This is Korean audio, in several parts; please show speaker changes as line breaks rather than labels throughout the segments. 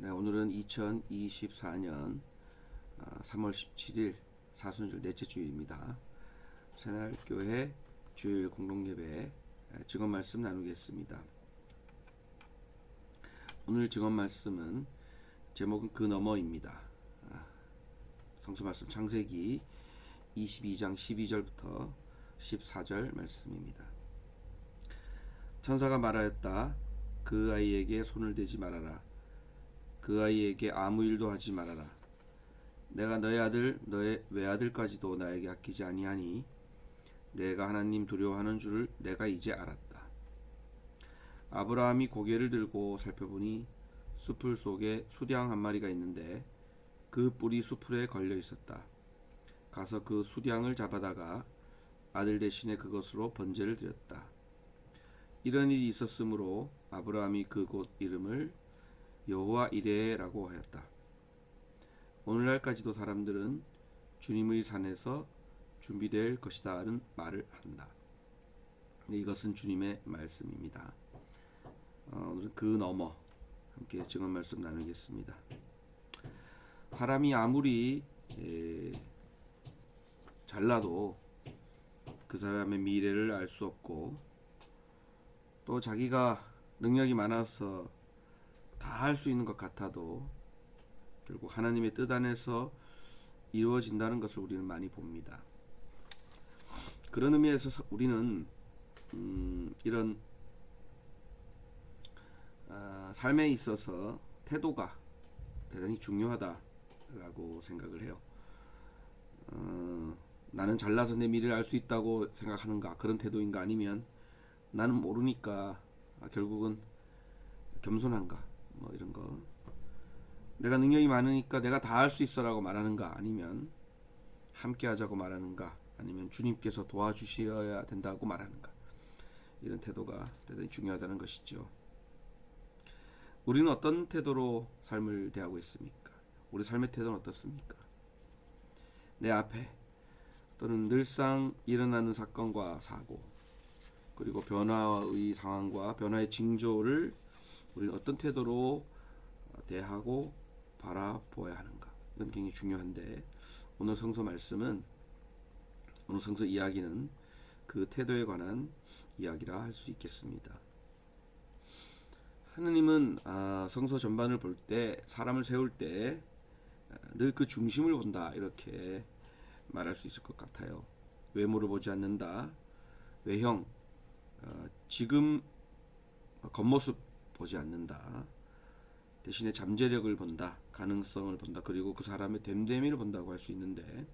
네, 오늘은 2024년 3월 17일 사순절 넷째 주일입니다. 새날교회 주일 공동예배 증언 말씀 나누겠습니다. 오늘 증언 말씀은 제목은 그 너머입니다. 성서 말씀 창세기 22장 12절부터 14절 말씀입니다. 천사가 말하였다. 그 아이에게 손을 대지 말아라. 그 아이에게 아무 일도 하지 말아라. 내가 너의 아들 너의 외아들까지도 나에게 아끼지 아니하니 내가 하나님 두려워하는 줄을 내가 이제 알았다. 아브라함이 고개를 들고 살펴보니 수풀 속에 수량 한 마리가 있는데 그 뿔이 수풀에 걸려 있었다. 가서 그 수량을 잡아다가 아들 대신에 그것으로 번제를 드렸다. 이런 일이 있었으므로 아브라함이 그곳 이름을 여호와 이레라고 하였다. 오늘날까지도 사람들은 주님의 산에서 준비될 것이다는 말을 한다. 이것은 주님의 말씀입니다. 오늘 그 너머 함께 증언 말씀 나누겠습니다. 사람이 아무리 잘나도 그 사람의 미래를 알 수 없고 또 자기가 능력이 많아서 다 할 수 있는 것 같아도 결국 하나님의 뜻 안에서 이루어진다는 것을 우리는 많이 봅니다. 그런 의미에서 우리는 이런 삶에 있어서 태도가 대단히 중요하다라고 생각을 해요. 나는 잘나서 내 미래를 알 수 있다고 생각하는가, 그런 태도인가, 아니면 나는 모르니까 결국은 겸손한가, 뭐 이런 거. 내가 능력이 많으니까 내가 다 할 수 있어라고 말하는가, 아니면 함께 하자고 말하는가, 아니면 주님께서 도와주셔야 된다고 말하는가. 이런 태도가 대단히 중요하다는 것이죠. 우리는 어떤 태도로 삶을 대하고 있습니까? 우리 삶의 태도는 어떻습니까? 내 앞에 또는 늘상 일어나는 사건과 사고, 그리고 변화의 상황과 변화의 징조를 우리는 어떤 태도로 대하고 바라보아야 하는가. 이건 굉장히 중요한데, 오늘 성서 말씀은, 오늘 성서 이야기는 그 태도에 관한 이야기라 할 수 있겠습니다. 하느님은 성서 전반을 볼 때, 사람을 세울 때 늘 그 중심을 본다, 이렇게 말할 수 있을 것 같아요. 외모를 보지 않는다, 외형, 지금 겉모습 보지 않는다, 대신에 잠재력을 본다, 가능성을 본다, 그리고 그 사람의 됨됨이를 본다고 할 수 있는데,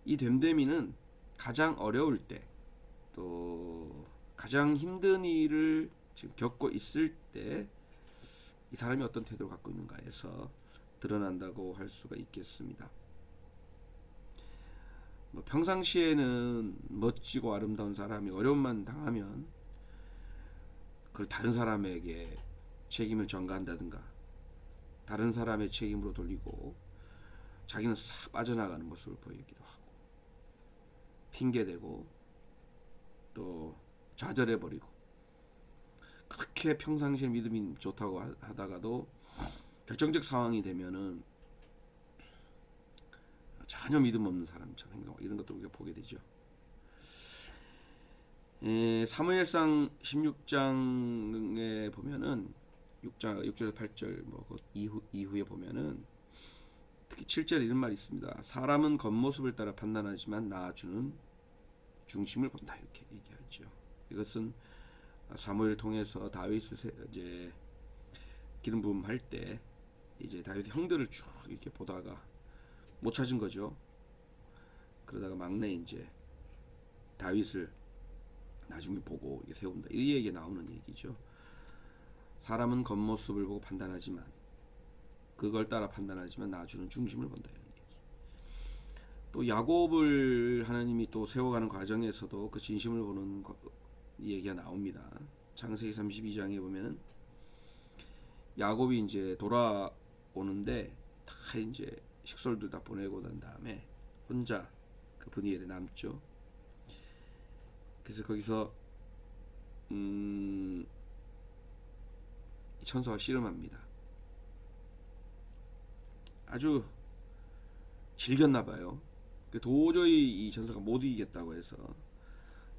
이 됨됨이는 가장 어려울 때, 또 가장 힘든 일을 지금 겪고 있을 때 이 사람이 어떤 태도를 갖고 있는가에서 드러난다고 할 수가 있겠습니다. 평상시에는 멋지고 아름다운 사람이 어려움만 당하면 그걸 다른 사람에게 책임을 전가한다든가, 다른 사람의 책임으로 돌리고 자기는 싹 빠져나가는 모습을 보이기도 하고, 핑계대고 또 좌절해버리고, 그렇게 평상시에 믿음이 좋다고 하다가도 결정적 상황이 되면은 전혀 믿음 없는 사람처럼 행동하고, 이런 것도 우리가 보게 되죠. 사무엘상 16장에 보면은 6절 8절 그 이후에 보면은 특히 7절에 이런 말이 있습니다. 사람은 겉모습을 따라 판단하지만 나 주는 중심을 본다, 이렇게 얘기하죠. 이것은 사무엘을 통해서 다윗을 이제 기름 부음 할 때 이제 다윗 형들을 쭉 이렇게 보다가 못 찾은 거죠. 그러다가 막내 이제 다윗을 나중에 보고 이렇게 세운다, 이 얘기가 나오는 얘기죠. 사람은 겉모습을 보고 판단하지만, 그걸 따라 판단하지만 나 주는 중심을 본다, 이런 얘기. 또 야곱을 하나님이 또 세워가는 과정에서도 그 진심을 보는 얘기가 나옵니다. 창세기 32장에 보면은 야곱이 이제 돌아오는데 다 이제 식솔들 다 보내고 난 다음에 혼자 그 브니엘에 남죠. 그래서 거기서 천사가 씨름합니다. 아주 질겼나 봐요. 도저히 이 전사가 못 이기겠다고 해서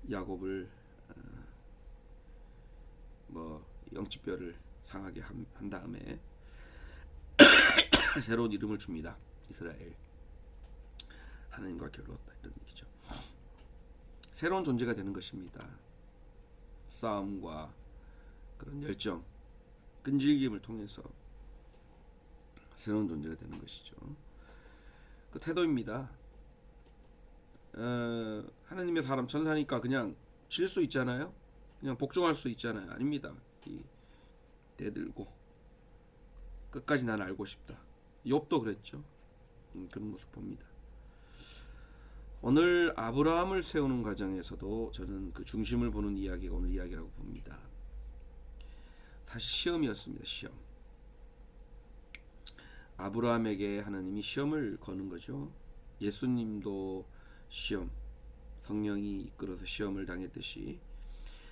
야곱을 뭐 영지뼈를 상하게 한 다음에 새로운 이름을 줍니다. 이스라엘. 하나님과 겨루었다 이런 얘기죠. 새로운 존재가 되는 것입니다. 싸움과 그런 열정, 끈질김을 통해서 새로운 존재가 되는 것이죠. 그 태도입니다. 하나님의 사람 천사니까 그냥 질 수 있잖아요. 그냥 복종할 수 있잖아요. 아닙니다. 대들고 끝까지 난 알고 싶다. 욥도 그랬죠. 그런 모습 봅니다. 오늘 아브라함을 세우는 과정에서도 저는 그 중심을 보는 이야기가 오늘 이야기라고 봅니다. 사실 시험이었습니다. 시험. 아브라함에게 하나님이 시험을 거는 거죠. 예수님도 시험, 성령이 이끌어서 시험을 당했듯이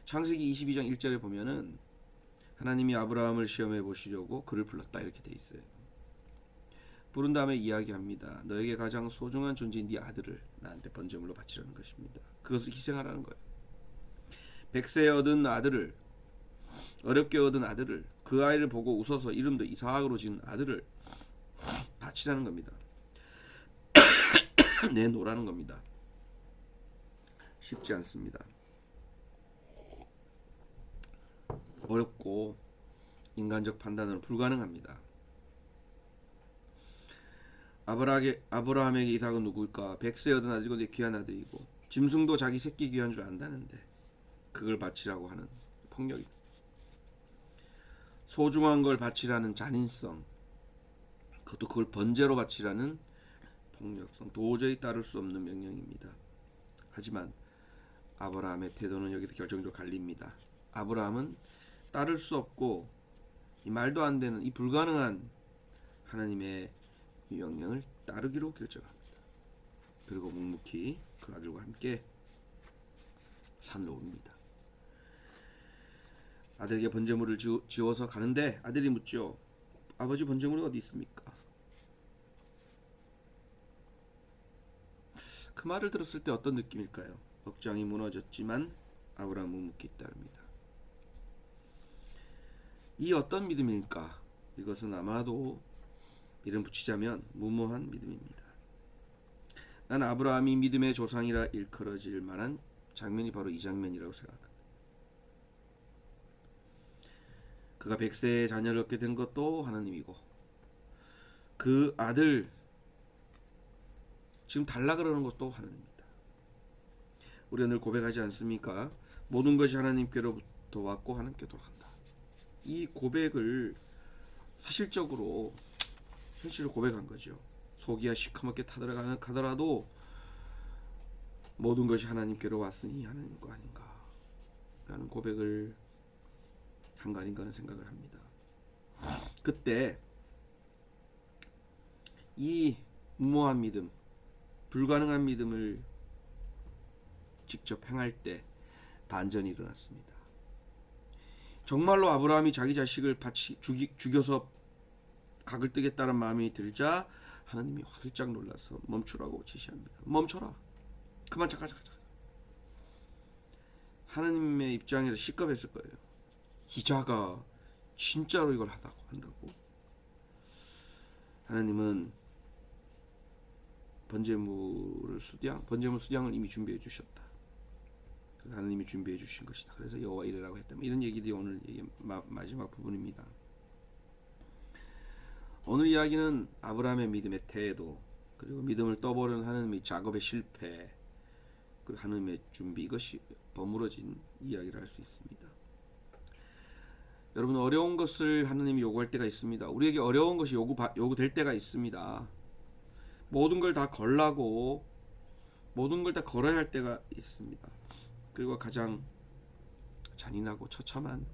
창세기 22장 1절에 보면은 하나님이 아브라함을 시험해 보시려고 그를 불렀다 이렇게 돼 있어요. 부른 다음에 이야기합니다. 너에게 가장 소중한 존재인 네 아들을 나한테 번제물로 바치라는 것입니다. 그것을 희생하라는 거예요. 백세에 얻은 아들을, 어렵게 얻은 아들을, 그 아이를 보고 웃어서 이름도 이삭으로 지은 아들을 바치라는 겁니다. 내놓으라는 겁니다. 쉽지 않습니다. 어렵고 인간적 판단은 불가능합니다. 아브라함에게 이삭은 누구일까? 백세 얻은 아들이고 내 귀한 아들이고 짐승도 자기 새끼 귀한 줄 안다는데 그걸 바치라고 하는 폭력이, 소중한 걸 바치라는 잔인성, 그걸 번제로 바치라는 폭력성, 도저히 따를 수 없는 명령입니다. 하지만 아브라함의 태도는 여기서 결정적으로 갈립니다. 아브라함은 따를 수 없고 이 말도 안 되는 이 불가능한 하나님의 명령을 따르기로 결정합니다. 그리고 묵묵히 그 아들과 함께 산으로 옵니다. 아들에게 번제물을 지어서 가는데 아들이 묻죠. 아버지 번제물이 어디 있습니까? 그 말을 들었을 때 어떤 느낌일까요? 억장이 무너졌지만 아브라함은 묵묵히 따릅니다. 이 어떤 믿음일까? 이것은 아마도 이름 붙이자면 무모한 믿음입니다. 나는 아브라함이 믿음의 조상이라 일컬어질 만한 장면이 바로 이 장면이라고 생각합니다. 그가 100세의 자녀를 얻게 된 것도 하나님이고 그 아들 지금 달라 그러는 것도 하나님입니다. 우리가 늘 고백하지 않습니까? 모든 것이 하나님께로부터 왔고 하나님께 돌아간다. 이 고백을 사실적으로 현실을 고백한 거죠. 속이야 시커멓게 타들어가더라도 모든 것이 하나님께로 왔으니 하나님 거 아닌가 라는 고백을 한 거 아닌가 하는 생각을 합니다. 그때 이 무모한 믿음, 불가능한 믿음을 직접 행할 때 반전이 일어났습니다. 정말로 아브라함이 자기 자식을 죽여서 각을 뜨겠다는 마음이 들자 하나님이 화들짝 놀라서 멈추라고 지시합니다. 멈춰라. 그만 잠깐. 하나님의 입장에서 시겁했을 거예요. 이자가 진짜로 이걸 한다고? 하나님은 번제물 수량을 이미 준비해 주셨다. 그래서 하나님이 준비해 주신 것이다. 그래서 여호와 이르라고 했다. 이런 얘기들이 오늘 마지막 부분입니다. 오늘 이야기는 아브라함의 믿음의 태도, 그리고 믿음을 떠보려는 하나님의 작업의 실패, 그리고 하나님의 준비, 이것이 버무러진 이야기를 할 수 있습니다. 여러분, 어려운 것을 하나님이 요구할 때가 있습니다. 우리에게 어려운 것이 요구될 때가 있습니다. 모든 걸 다 걸라고 모든 걸 다 걸어야 할 때가 있습니다. 그리고 가장 잔인하고 처참한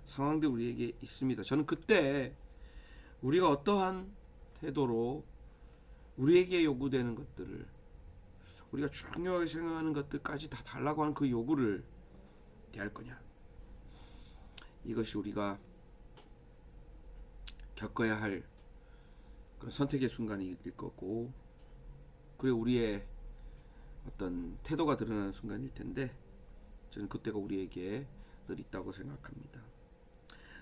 상황들 우리에게 있습니다. 저는 그때 우리가 어떠한 태도로 우리에게 요구되는 것들을, 우리가 중요하게 생각하는 것들까지 다 달라고 하는 그 요구를 대할 거냐, 이것이 우리가 겪어야 할 그런 선택의 순간일 거고, 그리고 우리의 어떤 태도가 드러나는 순간일 텐데, 저는 그때가 우리에게 늘 있다고 생각합니다.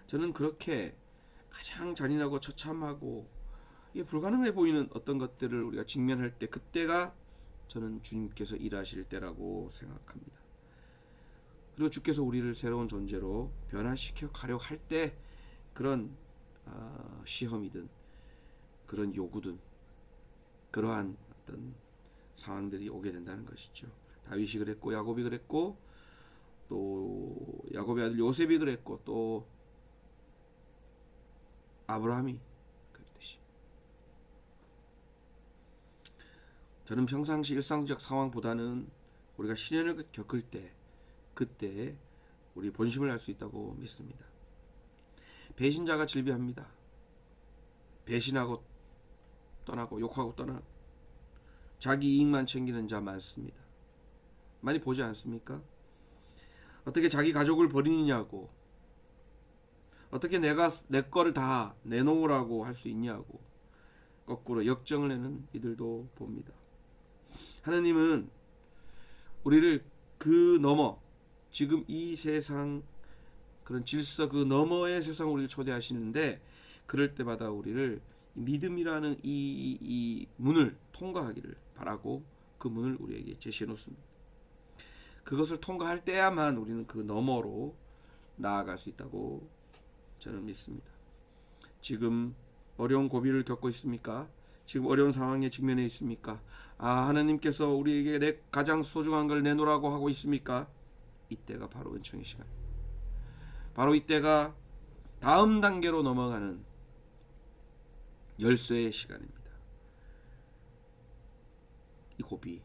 저는 그렇게 가장 잔인하고 처참하고 이게 불가능해 보이는 어떤 것들을 우리가 직면할 때, 그때가 저는 주님께서 일하실 때라고 생각합니다. 그리고 주께서 우리를 새로운 존재로 변화시켜 가려고 할 때, 그런 시험이든 그런 요구든 그러한 어떤 상황들이 오게 된다는 것이죠. 다윗이 그랬고, 야곱이 그랬고, 또 야곱의 아들 요셉이 그랬고, 또 아브라함이 그랬듯이, 저는 평상시 일상적 상황보다는 우리가 시련을 겪을 때, 그때 우리 본심을 알 수 있다고 믿습니다. 배신자가 질비합니다. 배신하고 떠나고 욕하고 떠나 자기 이익만 챙기는 자 많습니다. 많이 보지 않습니까? 어떻게 자기 가족을 버리느냐고, 어떻게 내가 내 거를 다 내놓으라고 할 수 있냐고 거꾸로 역정을 내는 이들도 봅니다. 하나님은 우리를 그 너머, 지금 이 세상 그런 질서 그 너머의 세상 우리를 초대하시는데, 그럴 때마다 우리를 믿음이라는 이 문을 통과하기를 바라고 그 문을 우리에게 제시해 놓습니다. 그것을 통과할 때야만 우리는 그 너머로 나아갈 수 있다고 저는 믿습니다. 지금 어려운 고비를 겪고 있습니까? 지금 어려운 상황에 직면해 있습니까? 하나님께서 우리에게 내 가장 소중한 걸 내놓으라고 하고 있습니까? 이때가 바로 은총의 시간. 바로 이때가 다음 단계로 넘어가는 열쇠의 시간입니다. 이 고비,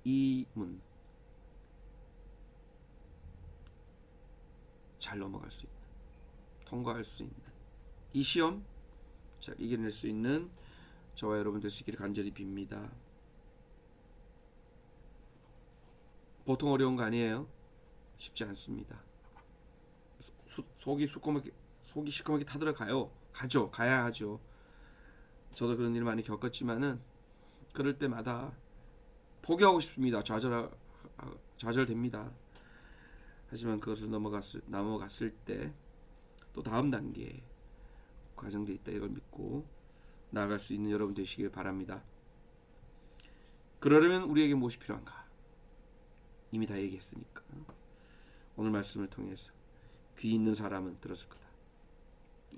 이 문, 잘 넘어갈 수 있는, 통과할 수 있는 이 시험 잘 이겨낼 수 있는 저와 여러분 되시기를 간절히 빕니다. 보통 어려운 거 아니에요. 쉽지 않습니다. 속이 시커멓게 타들어가요. 가야 하죠. 저도 그런 일을 많이 겪었지만은 그럴 때마다 포기하고 싶습니다. 좌절됩니다. 하지만 그것을 넘어갔을 때 또 다음 단계 과정도 있다, 이걸 믿고 나아갈 수 있는 여러분 되시길 바랍니다. 그러려면 우리에게 무엇이 필요한가? 이미 다 얘기했으니까 오늘 말씀을 통해서 귀 있는 사람은 들었을 거다.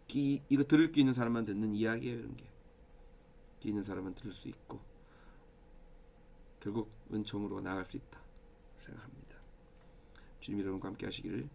이거 들을 귀 있는 사람만 듣는 이야기예요. 이런 게 귀 있는 사람은 들을 수 있고 결국 은총으로 나아갈 수 있다 생각합니다. 주님 여러분과 함께 하시기를